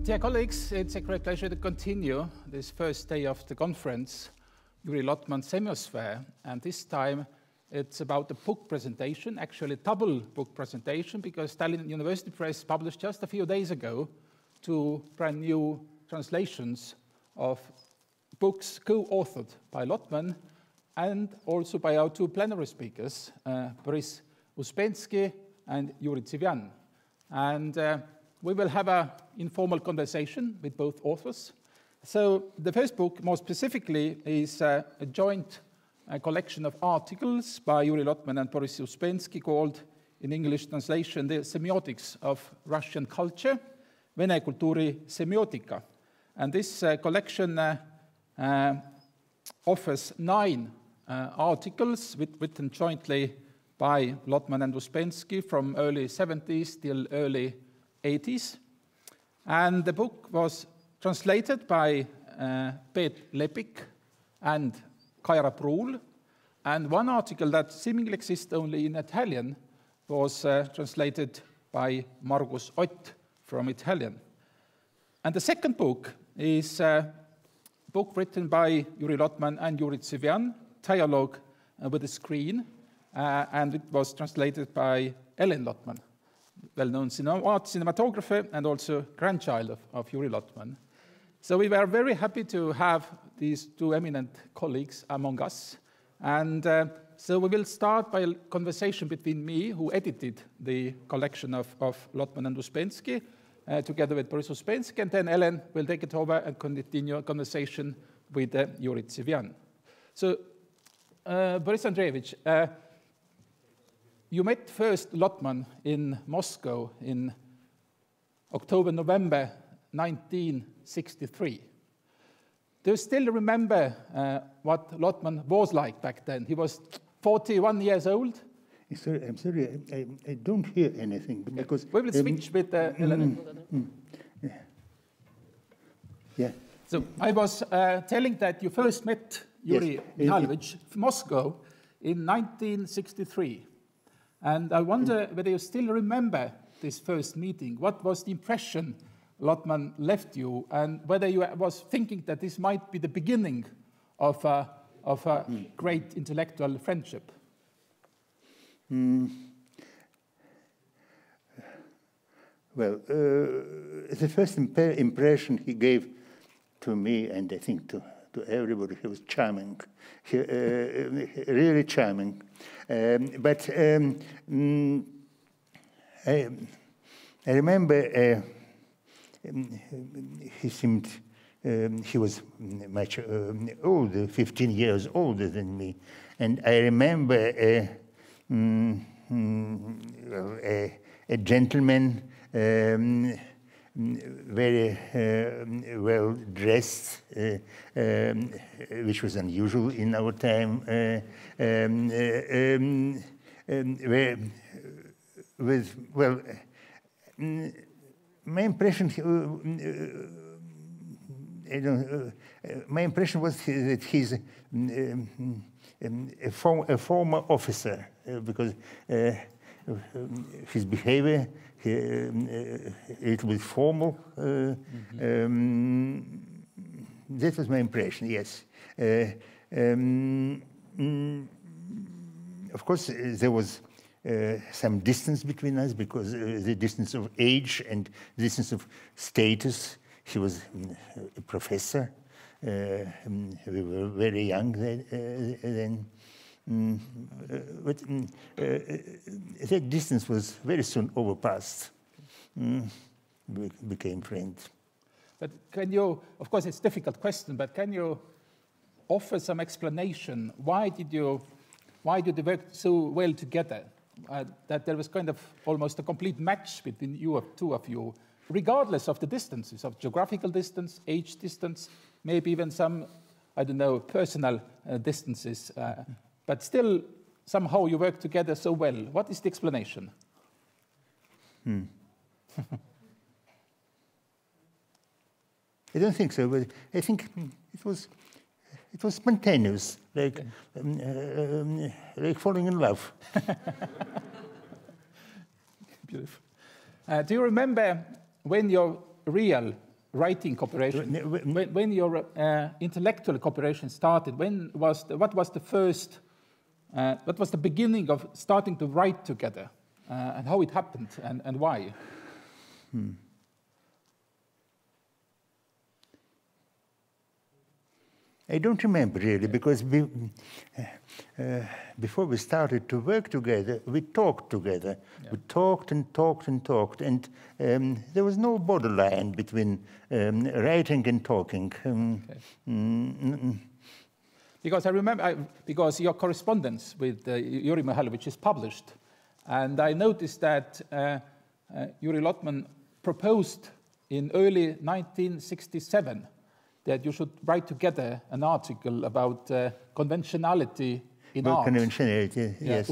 Dear colleagues, it's a great pleasure to continue this first day of the conference, Juri Lotman Semiosphere, and this time it's about a book presentation, actually a double book presentation, because Tallinn University Press published just a few days ago two brand new translations of books co-authored by Lotman and also by our two plenary speakers, Boris Uspenskij and Yuri Tsivian. And we will have an informal conversation with both authors. So the first book, more specifically, is a joint collection of articles by Juri Lotman and Boris Uspenskij called, in English translation, The Semiotics of Russian Culture, Vene kultuuri semiotika. And this collection offers 9 articles written jointly by Lotman and Uspenskij from early 70s till early 80s. And the book was translated by Peet Lepik and Kaira Pruul. And one article that seemingly exists only in Italian was translated by Margus Ott from Italian. And the second book is a book written by Juri Lotman and Yuri Tsivian, Dialogue with the Screen, and it was translated by Elen Lotman, well-known cinematographer and also grandchild of Juri Lotman. So we were very happy to have these two eminent colleagues among us. And so we will start by a conversation between me, who edited the collection of Lotman and Uspenskij, together with Boris Uspenskij, and then Elen will take it over and continue a conversation with Yuri Tsivian. So, Boris Andreevich, you met first Lotman in Moscow in October-November 1963. Do you still remember what Lotman was like back then? He was 41 years old. I'm sorry, I don't hear anything because we will switch with Elen. Yeah. So I was telling that you first met Yuri Mikhailovich in Moscow in 1963. And I wonder whether you still remember this first meeting. What was the impression Lotman left you, and whether you was thinking that this might be the beginning of a great intellectual friendship? Well, the first impression he gave to me, and I think to everybody, he was charming, really charming. But I remember he seemed, he was much older, 15 years older than me. And I remember a gentleman, very well dressed, which was unusual in our time, my impression, my impression was that he's a former officer, because his behavior, a little bit formal. That was my impression, yes. Of course, there was some distance between us, because the distance of age and distance of status. He was a professor. We were very young then. But that distance was very soon overpassed. We became friends. But can you, of course it's a difficult question, but can you offer some explanation? Why did you work so well together? That there was kind of almost a complete match between two of you, regardless of the distances, of geographical distance, age distance, maybe even some, I don't know, personal distances. But still, somehow you work together so well. What is the explanation? I don't think so, but I think it was spontaneous, like falling in love. Beautiful. Do you remember when your real writing cooperation. When your intellectual cooperation started, what was the beginning of starting to write together, and how it happened, and why? I don't remember really, because before we started to work together, we talked together. Yeah. We talked and talked and talked, and there was no borderline between writing and talking. Because I remember, because your correspondence with Juri Mihailovich is published, and I noticed that Juri Lotman proposed in early 1967 that you should write together an article about conventionality in art. Conventionality, yes.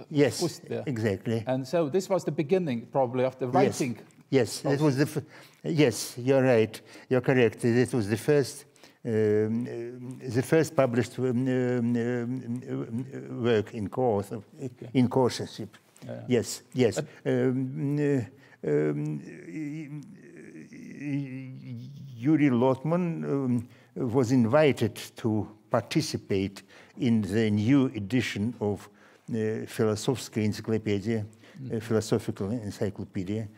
Yes, exactly. And so this was the beginning, probably, of the writing. Yes, that was yes, you're right. You're correct. This was the first published work in course in coursership. Yeah. Yes, yes. Juri Lotman was invited to participate in the new edition of Philosophical Encyclopedia, Philosophical Encyclopedia,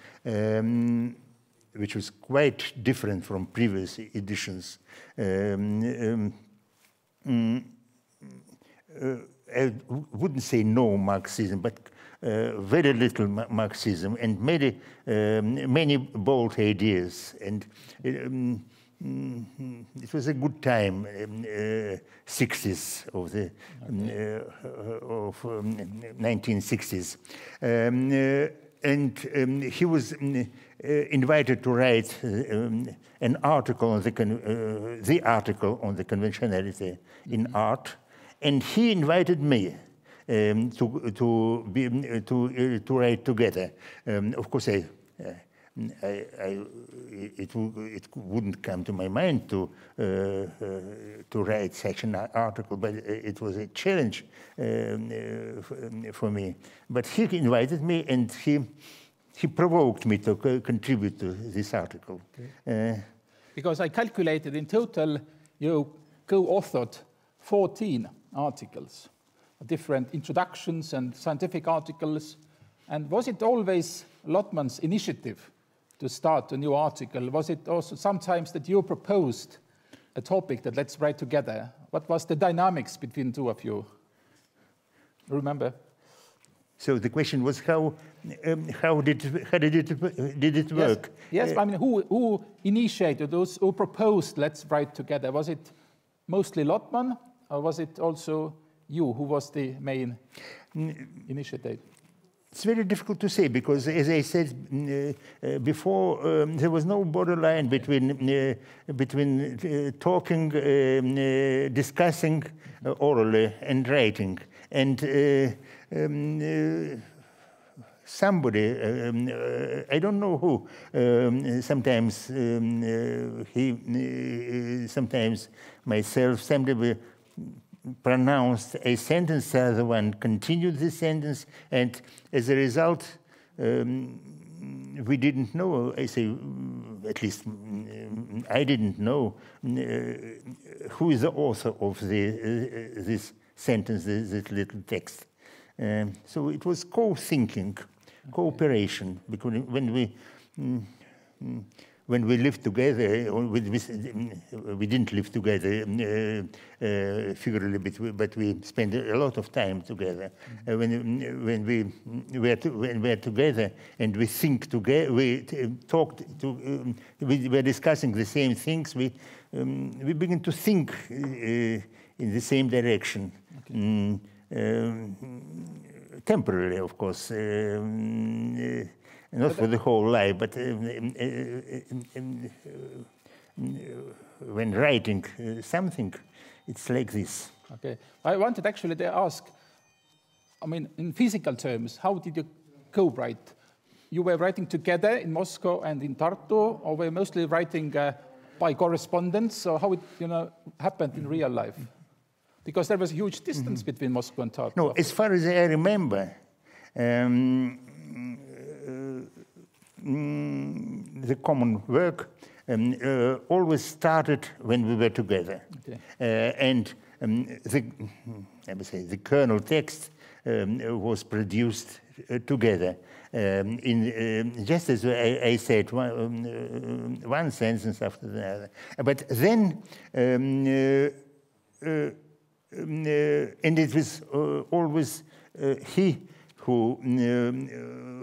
which was quite different from previous editions. I wouldn't say no Marxism, but very little Marxism, and many bold ideas. And it was a good time, 60s of the 1960s, and he was invited to write an article on the article on the conventionality in art, and he invited me to write together. Of course, it wouldn't come to my mind to write such an article, but it was a challenge for me. But he invited me, and he provoked me to contribute to this article. Okay. Because I calculated in total, you co-authored 14 articles, different introductions and scientific articles. And was it always Lotman's initiative to start a new article? Was it also sometimes that you proposed a topic that let's write together? What was the dynamics between two of you? Remember? So the question was how did it work? Yes, I mean, who initiated those? Who proposed let's write together? Was it mostly Lotman, or was it also you who was the main initiator? It's very difficult to say, because, as I said before, there was no borderline between talking, discussing orally, and writing. And somebody, I don't know who, sometimes sometimes myself, somebody pronounced a sentence, the other one continued the sentence, and as a result, we didn't know, I say, at least I didn't know who is the author of this sentence, this little text. So it was co-thinking, cooperation, because when we lived together, we didn't live together figuratively, but we spent a lot of time together. When we were together and we think together, we were discussing the same things. We began to think in the same direction, okay. Temporarily, of course. Not for the whole life, but when writing something, it's like this. Okay. I wanted actually to ask, I mean, in physical terms, how did you co-write? You were writing together in Moscow and in Tartu, or were you mostly writing by correspondence, or how it happened in real life? Because there was a huge distance between Moscow and Tartu. No, as far as I remember, the common work always started when we were together. Okay. And the kernel text was produced together. Just as I said, one sentence after the other. But then, and it was always he who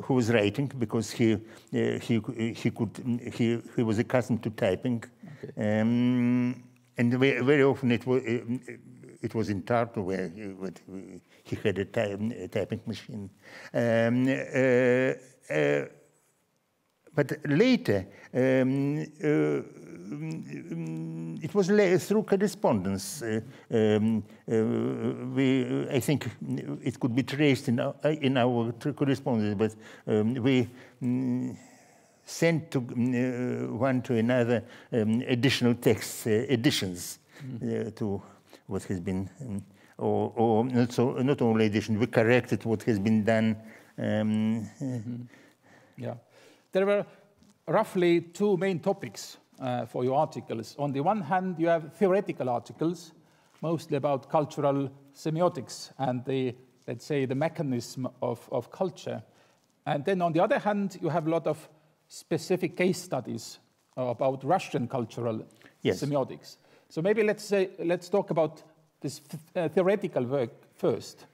was writing, because he was accustomed to typing. Okay. And very often it was in Tartu where he had a typing machine. But later, it was through correspondence. I think it could be traced in our correspondence, but we sent to one to another additional texts, additions to what has been, or not only addition, we corrected what has been done. Yeah, there were roughly two main topics for your articles. On the one hand, you have theoretical articles, mostly about cultural semiotics and the, let's say, the mechanism of culture. And then on the other hand, you have a lot of specific case studies about Russian cultural semiotics. So maybe let's talk about this theoretical work first.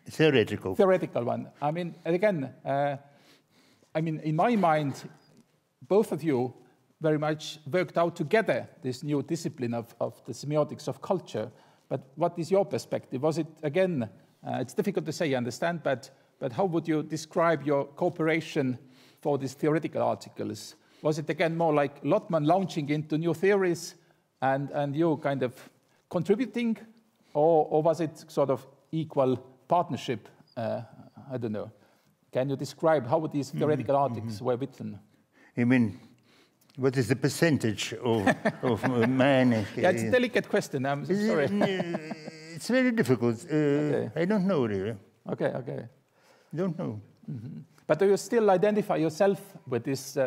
Theoretical one. I mean, again, in my mind, both of you very much worked out together this new discipline of the semiotics of culture. But what is your perspective? Was it, again, it's difficult to say, I understand, but how would you describe your cooperation for these theoretical articles? Was it, again, more like Lotman launching into new theories and you kind of contributing, or was it sort of equal partnership? I don't know. Can you describe how these theoretical articles were written? I mean, what is the percentage of mine? Yeah, it's a delicate question. I'm sorry. It's very difficult. Okay. I don't know, really. Okay. Don't know. But do you still identify yourself with this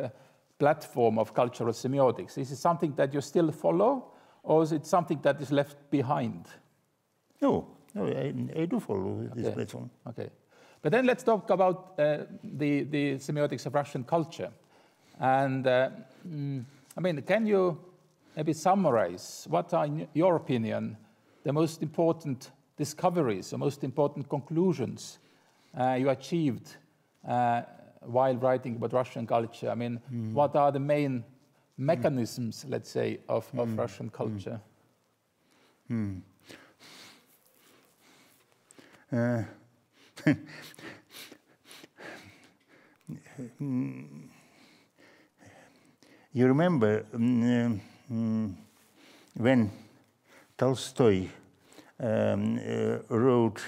platform of cultural semiotics? Is it something that you still follow, or is it something that is left behind? No, I do follow this platform. Okay. But then let's talk about the semiotics of Russian culture. And can you maybe summarize what are, in your opinion, the most important discoveries, the most important conclusions you achieved while writing about Russian culture? I mean, what are the main mechanisms, let's say, of Russian culture? You remember when Tolstoy wrote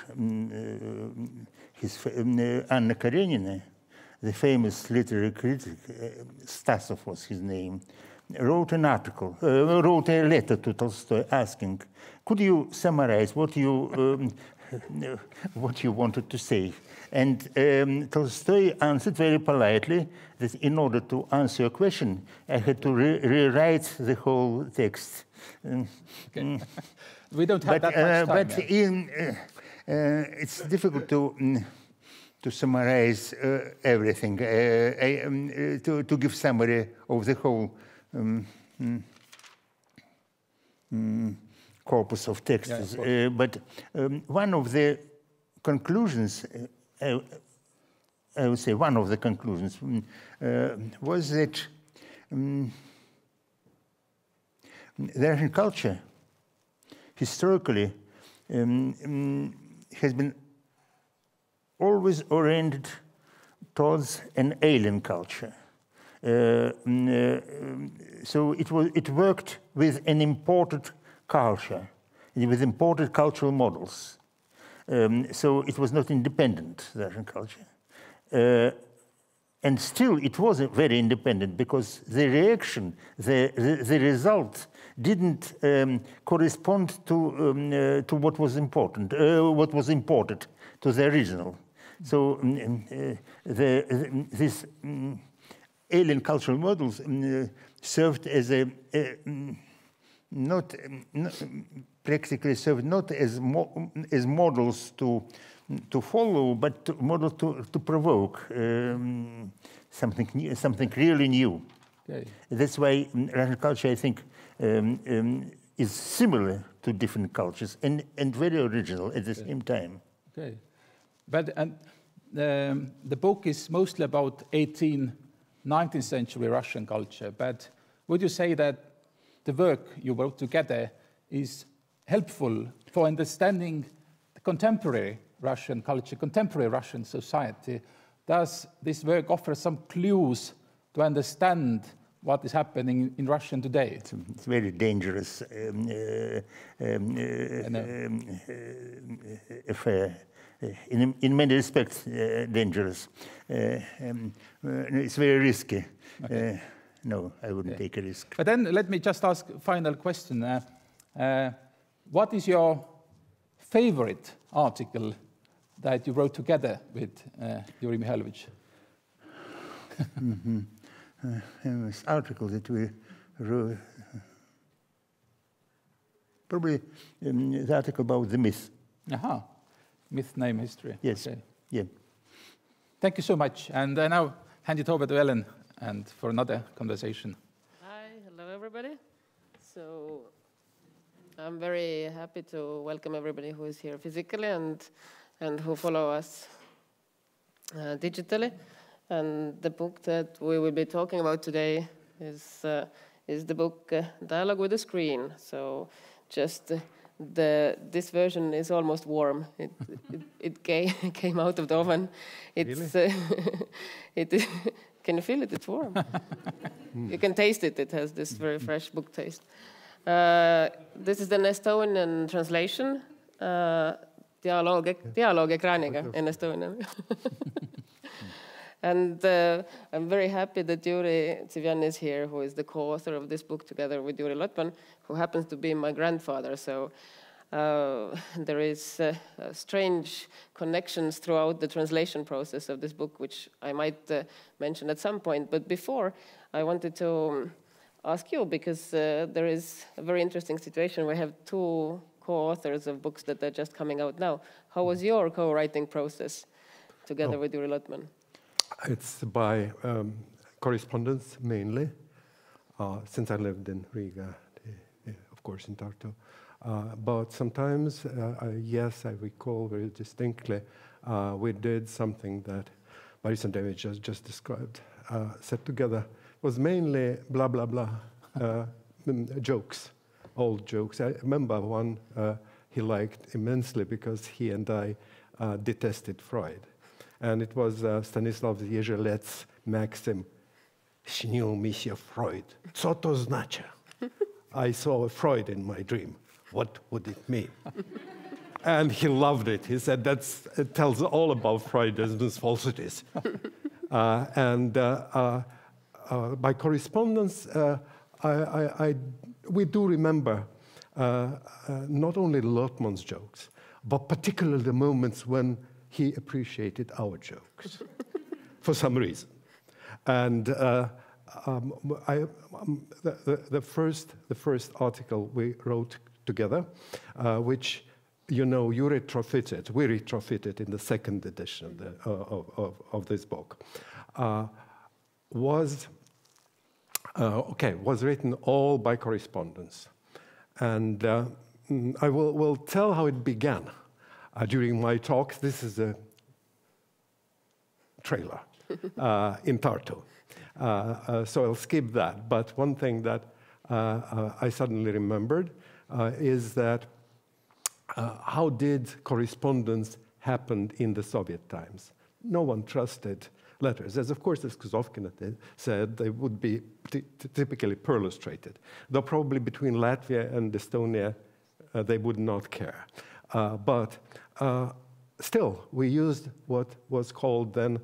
his Anna Karenina, the famous literary critic, Stasov was his name, wrote a letter to Tolstoy asking, could you summarize what you wanted to say? And Tolstoy answered very politely that in order to answer your question, I had to rewrite the whole text. Okay. We don't have that much time. But it's difficult to summarize everything, to give summary of the whole corpus of texts. Yeah, but one of the conclusions, I would say one of the conclusions was that the Russian culture historically has been always oriented towards an alien culture. So it worked with an imported culture, with imported cultural models. So it was not independent, the Russian culture. And still it was very independent because the reaction, the result didn't correspond to what was important, what was imported to the original. So this alien cultural models served as practically served not as models to follow, but models to provoke something new, something really new. Okay. That's why Russian culture, I think, is similar to different cultures and very original at the same time. Okay, but the book is mostly about 19th century Russian culture. But would you say that the work you wrote together is helpful for understanding the contemporary Russian culture, contemporary Russian society? Does this work offer some clues to understand what is happening in Russia today? It's very dangerous affair. In many respects, dangerous. It's very risky. Okay. No, I wouldn't take a risk. But then let me just ask a final question. What is your favorite article that you wrote together with Yuri Mihailovich? This article that we wrote, probably the article about the myth. Aha, myth, name, history. Yes. Okay. Yeah. Thank you so much. And I now hand it over to Elen and for another conversation. Hi, hello everybody. So I'm very happy to welcome everybody who is here physically and who follow us digitally. And the book that we will be talking about today is the book Dialogue with the Screen. So just this version is almost warm. It came out of the oven. It's really? Can you feel it? It's warm. You can taste it. It has this very fresh book taste. This is an Estonian translation. Dialoog ekraaniga in Estonian. And I'm very happy that Yuri Tsivian is here, who is the co-author of this book together with Juri Lotman, who happens to be my grandfather. So there is strange connections throughout the translation process of this book, which I might mention at some point. But before, I wanted to ask you, because there is a very interesting situation. We have two co-authors of books that are just coming out now. How was your co-writing process together with Juri Lotman? It's by correspondence mainly, since I lived in Riga, of course in Tartu. But sometimes, yes, I recall very distinctly, we did something that Boris and David just described, set together. It was mainly blah, blah, blah, jokes, old jokes. I remember one he liked immensely because he and I detested Freud. And it was Stanislav Ježelet's maxim, "Śnił mi się Freud. Co to znaczy?" I saw a Freud in my dream. What would it mean? And he loved it. He said, it tells all about Freudism's falsities. By correspondence, we do remember not only Lotman's jokes, but particularly the moments when he appreciated our jokes for some reason. And the first article we wrote together, which, you know, we retrofitted in the second edition of this book, was written all by correspondence. And I will tell how it began. During my talk, this is a trailer in Tartu. So I'll skip that. But one thing that I suddenly remembered is that how did correspondence happen in the Soviet times? No one trusted letters. As of course, as Kuzovkin said, they would be typically perlustrated. Though probably between Latvia and Estonia, they would not care. But still, we used what was called then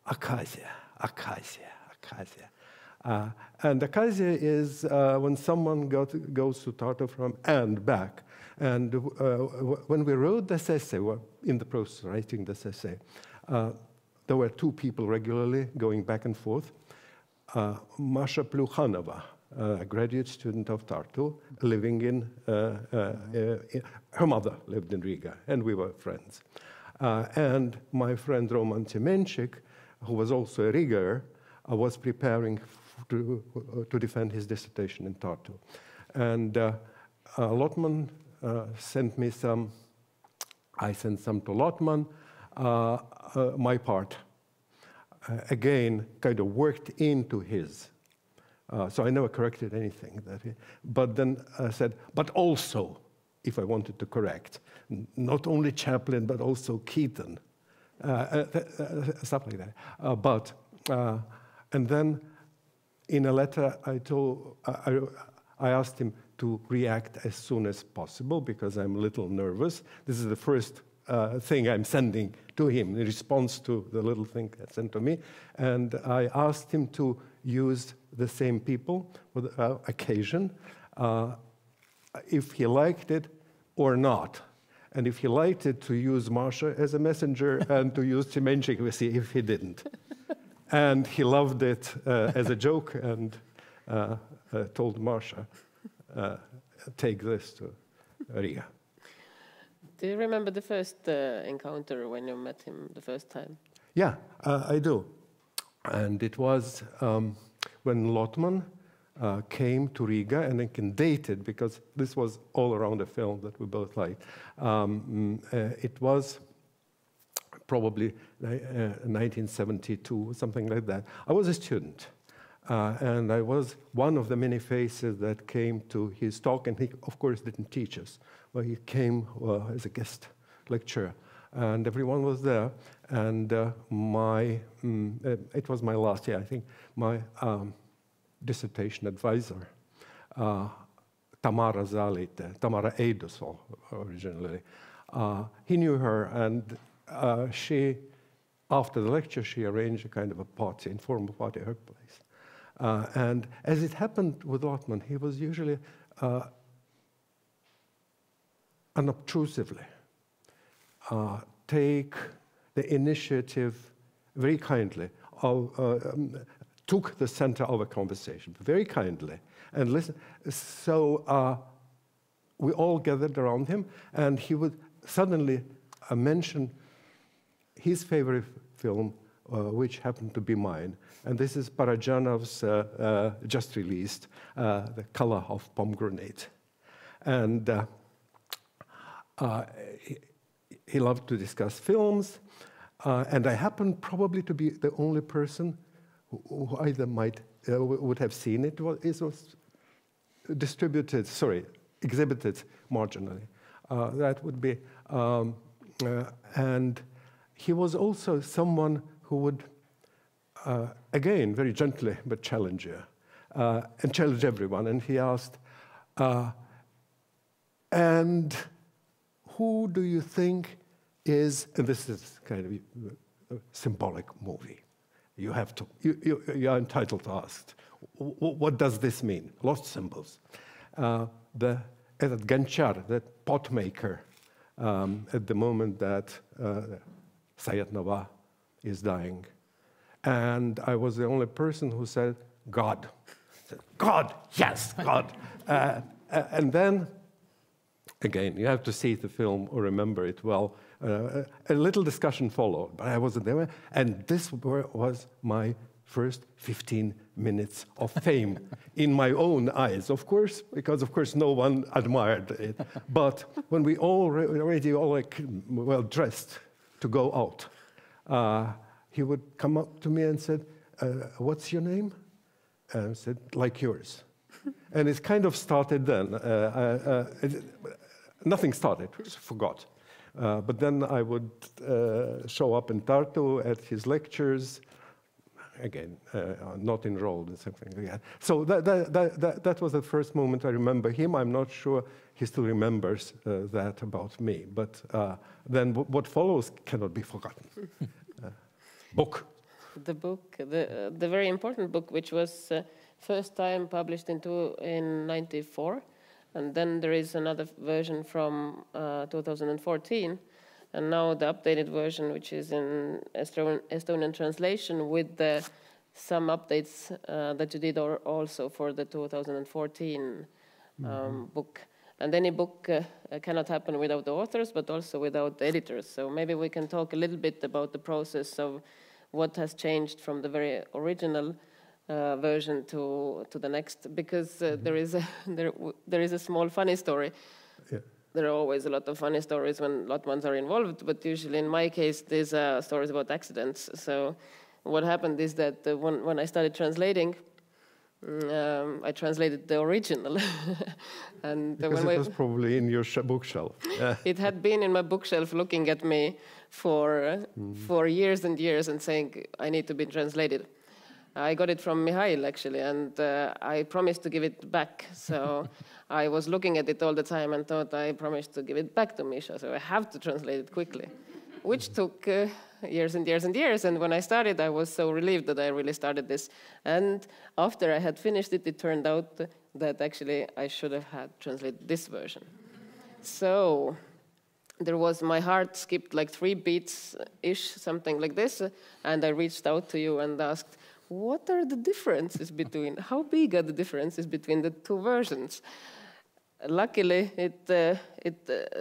akasia. And akasia is when someone goes to Tartu from and back. And when we wrote this essay, in the process of writing this essay, there were two people regularly going back and forth. Masha Plukhanova, a graduate student of Tartu, living in, her mother lived in Riga, and we were friends. And my friend Roman Tsemenchik, who was also a Rigaer, was preparing to defend his dissertation in Tartu. And Lotman sent me some, I sent some to Lotman, my part. Again, kind of worked into his. So I never corrected anything. But then I said, but also, if I wanted to correct, not only Chaplin, but also Keaton, stuff like that. And then in a letter, I asked him to react as soon as possible because I'm a little nervous. This is the first thing I'm sending to him in response to the little thing that sent to me. And I asked him to use the same people for the occasion, if he liked it or not. And if he liked it, to use Masha as a messenger and to use Tsemenchik, we see if he didn't. And he loved it as a joke and told Masha, take this to Riga. Do you remember the first encounter when you met him the first time? Yeah, I do. And it was when Lotman came to Riga, and I can date it because this was all around the film that we both liked. It was probably 1972, something like that. I was a student, and I was one of the many faces that came to his talk, and he, of course, didn't teach us, but he came as a guest lecturer, and everyone was there, and it was my last year, I think, my dissertation advisor, Tamara Eidosol, originally. He knew her, and she, after the lecture, she arranged a kind of a party, informal party at her place. And as it happened with Lotman, he was usually unobtrusively take the initiative very kindly, took the center of a conversation very kindly, and listen. So we all gathered around him, and he would suddenly mention his favorite film, which happened to be mine, and this is Parajanov's just released, The Color of Pomegranate. And he loved to discuss films, and I happened probably to be the only person who either would have seen it, or it was exhibited marginally. That would be, and he was also someone who would, again, very gently, but challenge you, and challenge everyone. And he asked, and who do you think is, and this is kind of a symbolic movie. You have to, you are entitled to ask, what does this mean? Lost symbols. That Ganchar, that pot maker, at the moment that Sayatnova is dying. And I was the only person who said, God. I said, God, yes, God. And then, again, you have to see the film or remember it well. A little discussion followed, but I wasn't there. And this was my first 15 minutes of fame in my own eyes, of course, because, of course, no one admired it. But when we already all like well-dressed to go out, he would come up to me and said, what's your name? And I said, like yours. And it kind of started then. Nothing started, I forgot. But then I would show up in Tartu at his lectures, again, not enrolled in something like that. So that was the first moment I remember him. I'm not sure he still remembers that about me. But then what follows cannot be forgotten. Book. The book, the very important book, which was first time published in 1994. And then there is another version from 2014, and now the updated version, which is in Estonian translation with the some updates that you did also for the 2014 book. And any book cannot happen without the authors, but also without the editors. So maybe we can talk a little bit about the process of what has changed from the very original version to the next, because there is a small funny story. Yeah. There are always a lot of funny stories when Lotmans are involved, but usually in my case, these are stories about accidents. So what happened is that when I started translating, I translated the original. And because it was probably in your bookshelf. It had been in my bookshelf looking at me for years and years and saying, I need to be translated. I got it from Mihail, actually, and I promised to give it back. So I was looking at it all the time and thought I promised to give it back to Misha, so I have to translate it quickly, which took years and years and years. And when I started, I was so relieved that I really started this. And after I had finished it, it turned out that actually I should have had translated this version. So there was, my heart skipped like 3 beats-ish, something like this, and I reached out to you and asked, what are the differences between, how big are the differences between the 2 versions? Luckily, the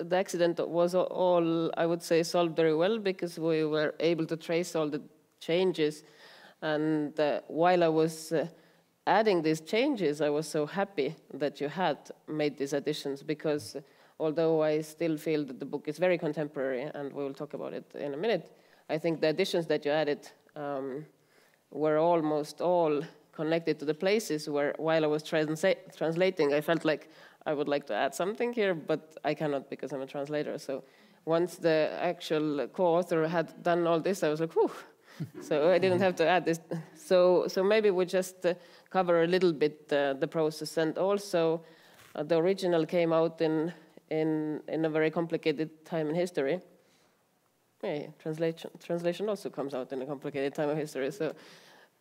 accident was all, I would say, solved very well, because we were able to trace all the changes. And while I was adding these changes, I was so happy that you had made these additions, because although I still feel that the book is very contemporary, and we will talk about it in a minute, I think the additions that you added were almost all connected to the places where, while I was translating, I felt like I would like to add something here, but I cannot because I'm a translator. So once the actual co-author had done all this, I was like, whew. So I didn't have to add this. So maybe we just cover a little bit the process. And also, the original came out in a very complicated time in history. Yeah, translation also comes out in a complicated time of history. So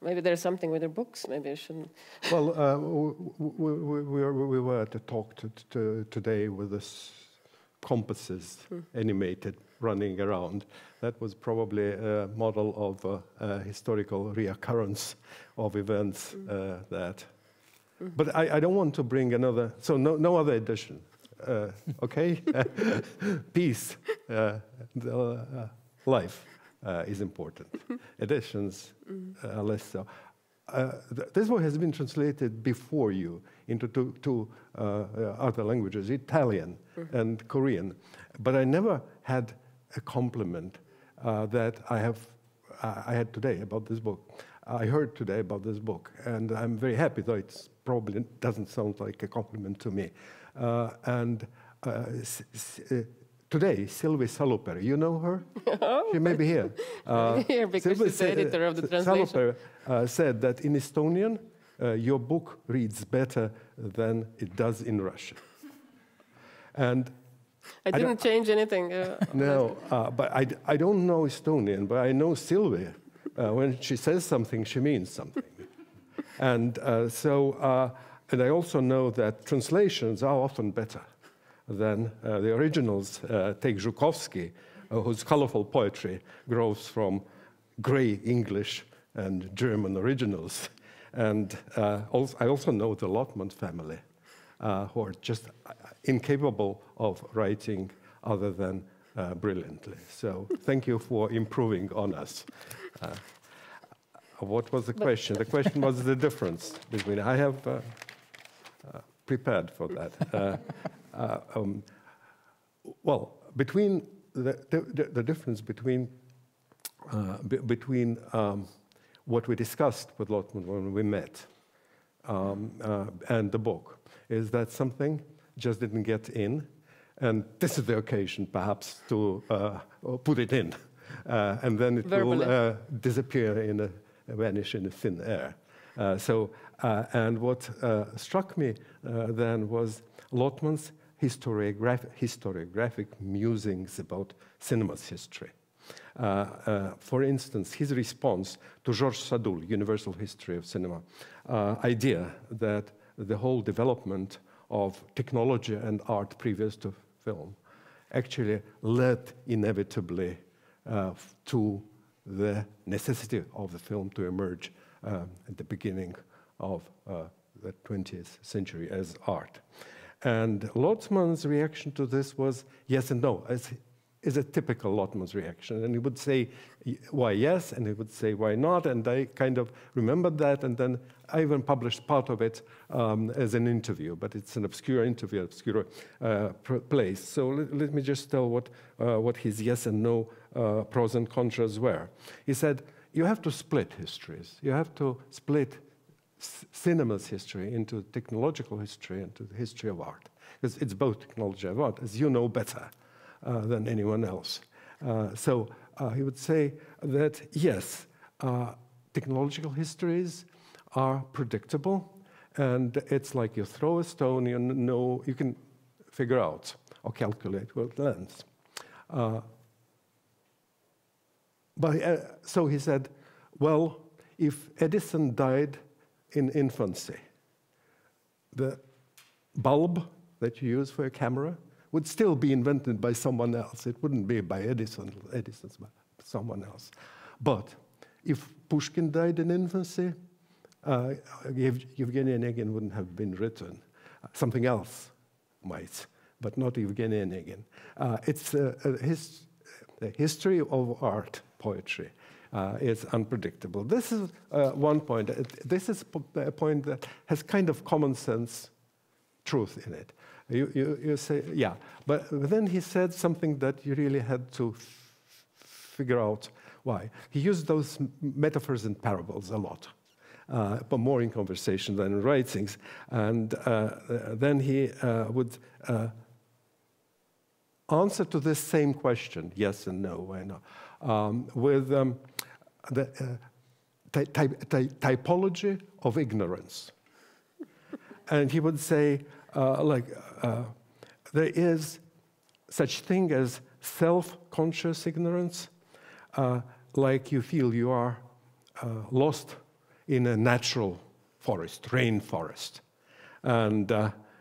maybe there's something with their books. Maybe I shouldn't. Well, we were at a talk today with this compasses animated running around. That was probably a model of historical reoccurrence of events that. But I don't want to bring another. So no other edition. Okay, peace, life is important. Editions less so. This one has been translated before you into two other languages, Italian and Korean. But I never had a compliment that I had today about this book. I heard today about this book, and I'm very happy, though it probably doesn't sound like a compliment to me. Today, Sylvie Salupere, you know her? She may be here. Here, because she's the editor of the translation. Salupere said that in Estonian, your book reads better than it does in Russian. And I didn't change anything. No, but I don't know Estonian, but I know Sylvie. When she says something, she means something. And and I also know that translations are often better than the originals. Take Zhukovsky, whose colorful poetry grows from gray English and German originals. And I also know the Lotman family, who are just incapable of writing other than brilliantly. So thank you for improving on us. What was the question? The question was the difference between. I have prepared for that. Well, between the difference between what we discussed with Lotman when we met and the book is that something just didn't get in, and this is the occasion perhaps to put it in, and then it will disappear vanish in the thin air. And what struck me then was Lotman's historiographic musings about cinema's history. For instance, his response to Georges Sadoul's Universal History of Cinema idea that the whole development of technology and art previous to film actually led inevitably to the necessity of the film to emerge at the beginning of the 20th century as art. And Lotman's reaction to this was yes and no, is a typical Lotman's reaction. And he would say, why yes, and he would say, why not? And I kind of remembered that, and then I even published part of it as an interview, but it's an obscure interview, obscure place. So let me just tell what his yes and no pros and contras were. He said, you have to split histories. You have to split cinema's history into technological history and to the history of art. Because it's both technology and art, as you know better than anyone else. So he would say that, yes, technological histories are predictable, and it's like you throw a stone, you know, you can figure out or calculate where it lands. So he said, well, if Edison died in infancy, the bulb that you use for a camera would still be invented by someone else. It wouldn't be by Edison's, but someone else. But if Pushkin died in infancy, Yevgeny Onegin wouldn't have been written. Something else might, but not Yevgeny Onegin. It's the history of art, poetry. Is unpredictable. This is one point. This is a point that has kind of common sense truth in it. You say, yeah, but then he said something that you really had to figure out why. He used those metaphors and parables a lot, but more in conversation than in writings. And then he would answer to this same question, yes and no, why not, with the typology of ignorance. And he would say, there is such thing as self-conscious ignorance, like you feel you are lost in a natural forest, rainforest. And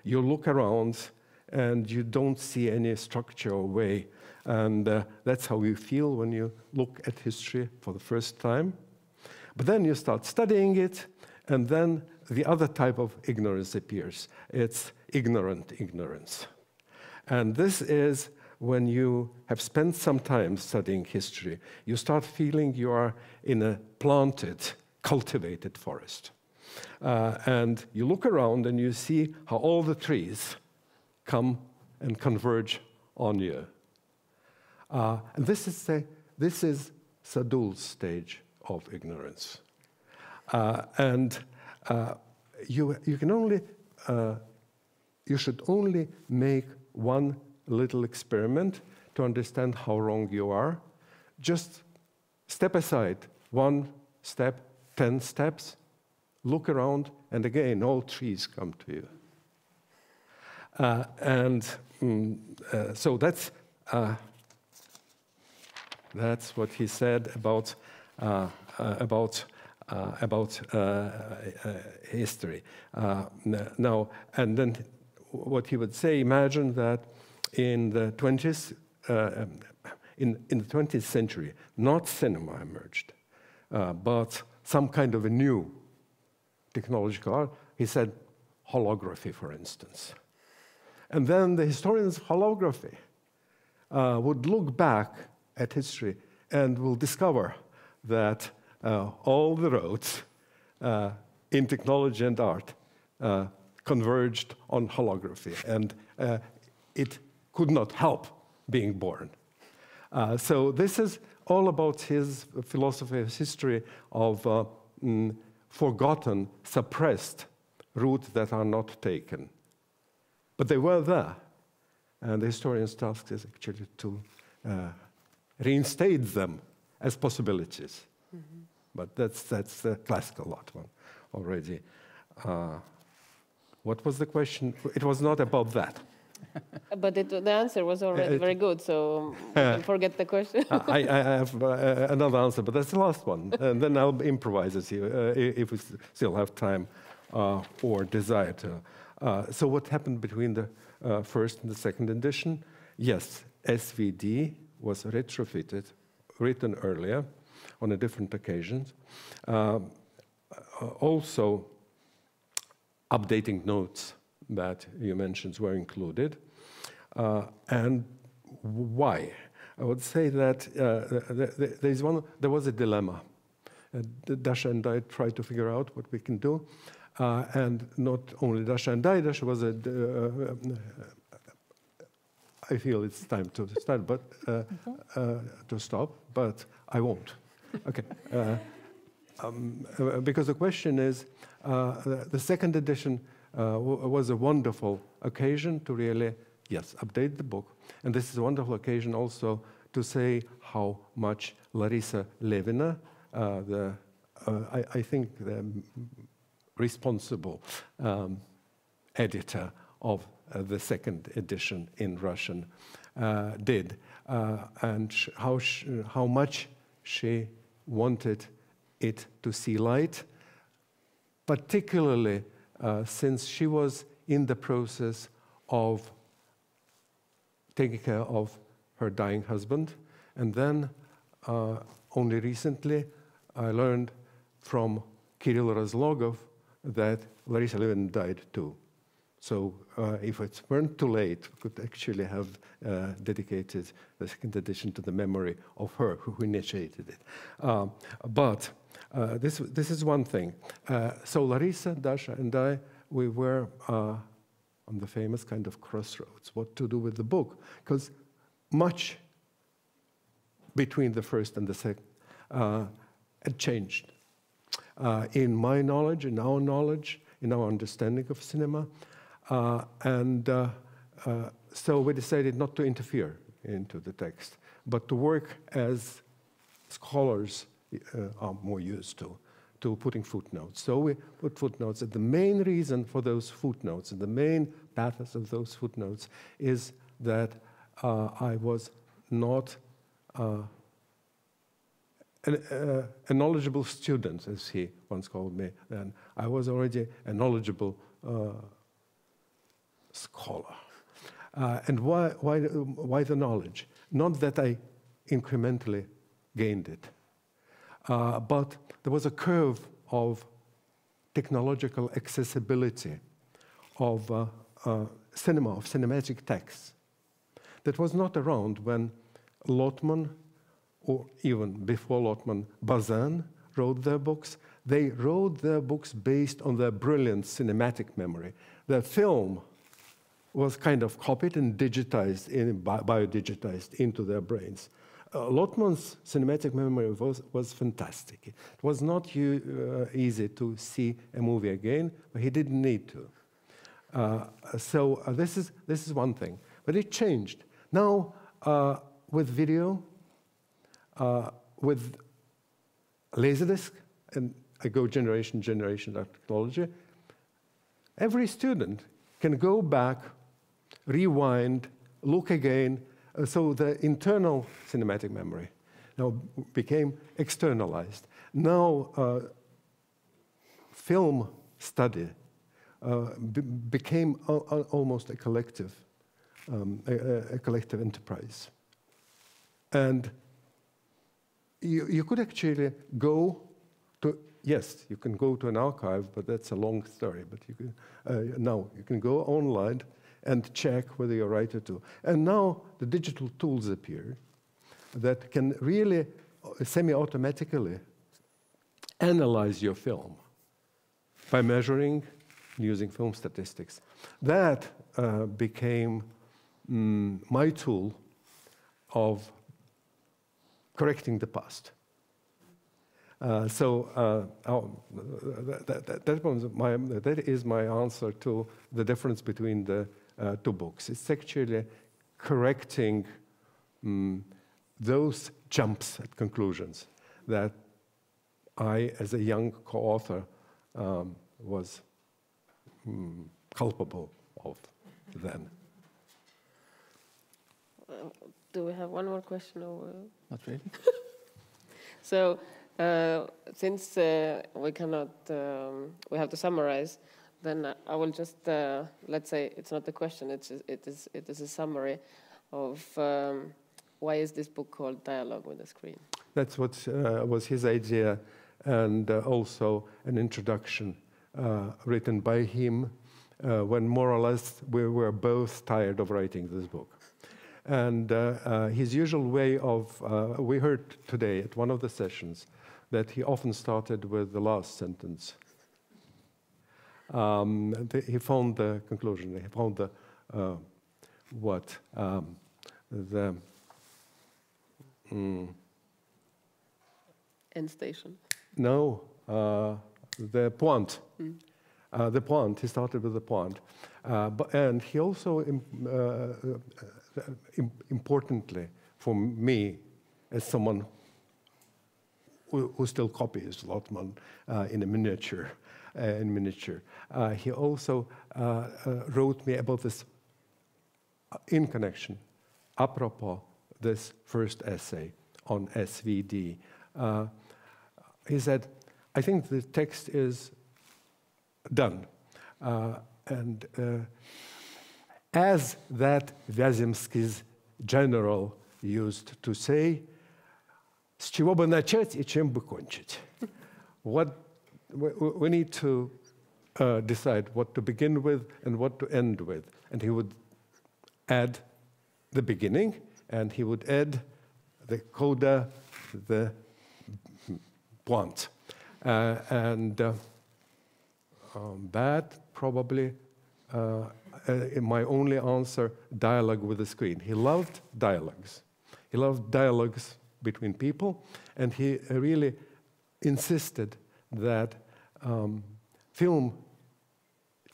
you look around and you don't see any structure or way. And that's how you feel when you look at history for the first time. But then you start studying it, and then the other type of ignorance appears. It's ignorant ignorance. And this is when you have spent some time studying history, you start feeling you are in a planted, cultivated forest. And you look around and you see how all the trees come and converge on you. And this is Sadul's stage of ignorance. You should only make one little experiment to understand how wrong you are. Just step aside, 1 step, 10 steps, look around, and again, all trees come to you. So that's what he said about history. Now, and then what he would say, imagine that in the 20th, in the 20th century, not cinema emerged, but some kind of a new technological art. He said holography, for instance. And then the historians of holography would look back at history and will discover that all the roads in technology and art converged on holography, and it could not help being born. So this is all about his philosophy, his history of forgotten, suppressed routes that are not taken. But they were there, and the historian's task is actually to reinstate them as possibilities. Mm-hmm. But that's the classical Lotman already. What was the question? It was not about that. But the answer was already very good, so forget the question. I have another answer, but that's the last one. And then I'll improvise it here, if we still have time or desire to. So what happened between the first and the second edition? Yes, SVD was retrofitted, written earlier on a different occasions. also updating notes that you mentioned were included. And why? I would say that there was a dilemma. Dasha and I tried to figure out what we can do. And not only Dasha and I, Dasha was I feel it's time to start, but to stop, but I won't. Okay. Because the question is, the second edition was a wonderful occasion to really, yes, update the book. And this is a wonderful occasion also to say how much Larisa Levina, I think the responsible editor of the second edition in Russian, did, and how much she wanted it to see light, particularly since she was in the process of taking care of her dying husband. And then only recently I learned from Kirill Razlogov that Larisa Levin died too. So if it weren't too late, we could actually have dedicated the second edition to the memory of her who initiated it. But this is one thing. So Larisa, Dasha, and I, we were on the famous kind of crossroads, what to do with the book, because much between the first and the second had changed. In my knowledge, in our knowledge, in our understanding of cinema, so we decided not to interfere into the text, but to work as scholars are more used to putting footnotes. So we put footnotes, and the main reason for those footnotes, and the main pathos of those footnotes, is that I was not a knowledgeable student, as he once called me, and I was already a knowledgeable scholar. And why the knowledge? Not that I incrementally gained it, but there was a curve of technological accessibility of cinema, of cinematic texts, that was not around when Lotman, or even before Lotman, Bazin wrote their books. They wrote their books based on their brilliant cinematic memory. Their film was kind of copied and digitized, biodigitized into their brains. Lotman's cinematic memory was fantastic. It was not easy to see a movie again, but he didn't need to. So this is one thing. But it changed. Now, with video, with Laserdisc, and I go generation of technology, every student can go back, rewind, look again. So the internal cinematic memory now became externalized. Now film study became almost a collective enterprise. And you could actually go to, yes, you can go to an archive, but that's a long story. But you can, now you can go online and check whether you're right or too. And now the digital tools appear that can really semi-automatically analyze your film by measuring using film statistics. That became my tool of correcting the past. That is my answer to the difference between the two books. It's actually correcting those jumps at conclusions that I, as a young co-author, was culpable of then. Do we have one more question? Or? Not really. So, since we cannot, we have to summarize, then I will just, let's say it's not a question, it is a summary of why is this book called Dialogue with the Screen? That's what was his idea and also an introduction written by him when more or less we were both tired of writing this book. And his usual way of, we heard today at one of the sessions that he often started with the last sentence. He found the conclusion, he found the, End station. No, the point. The point, he started with the point. And he also, importantly for me, as someone who still copies Lotman in a miniature, he also wrote me about this in connection, apropos this first essay on SVD. He said, I think the text is done. And as that Vяземский's general used to say, с чего бы начать и чем бы кончить? What we need to decide what to begin with and what to end with. And he would add the beginning, and he would add the coda, the point. That probably my only answer, dialogue with the screen. He loved dialogues. He loved dialogues between people, and he really insisted that film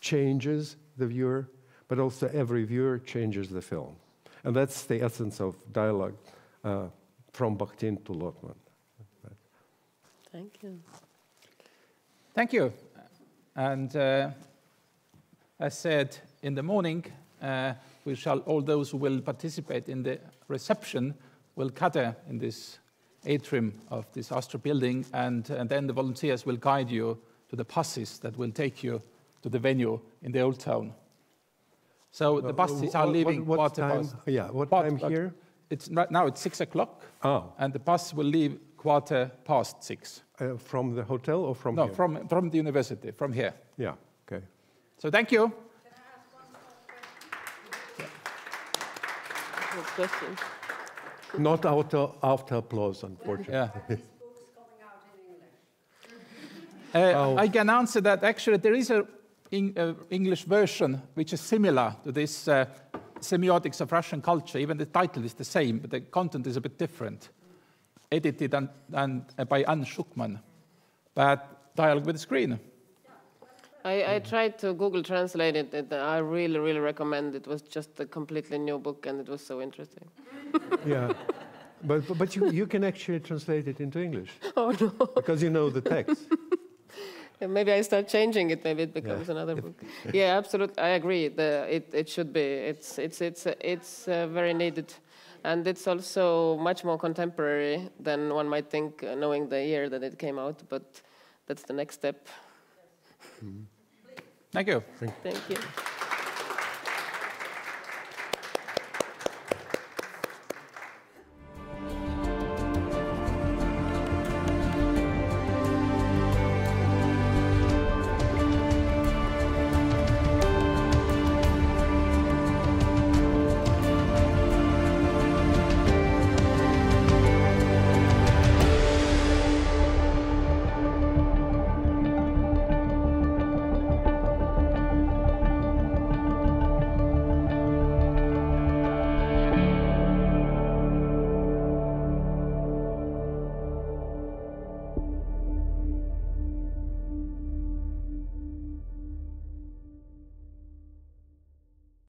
changes the viewer, but also every viewer changes the film. And that's the essence of dialogue from Bakhtin to Lotman. Thank you. Thank you. And as said in the morning, we shall, all those who will participate in the reception will gather in this atrium of this Astra building, and then the volunteers will guide you to the buses that will take you to the venue in the old town. So the buses are leaving quarter past. Yeah, what time here? It's now it's 6 o'clock, and the bus will leave quarter past 6. From the hotel or from here? No, from the university, from here. Yeah, okay. So thank you. Can I ask one more question? Not after applause, unfortunately. Yeah. I can answer that. Actually, there is an English version which is similar to this Semiotics of Russian Culture. Even the title is the same, but the content is a bit different. Edited by Anne Schuckman, but dialogue with the screen. I tried to Google translate it, and I really, really recommend it. It was just a completely new book, and it was so interesting. Yeah, but you can actually translate it into English. Oh no! Because you know the text. Yeah, maybe I start changing it. Maybe it becomes another book. Yeah, absolutely. I agree. It should be. It's very needed, and it's also much more contemporary than one might think, knowing the year that it came out. But that's the next step. Thank you. Thank you.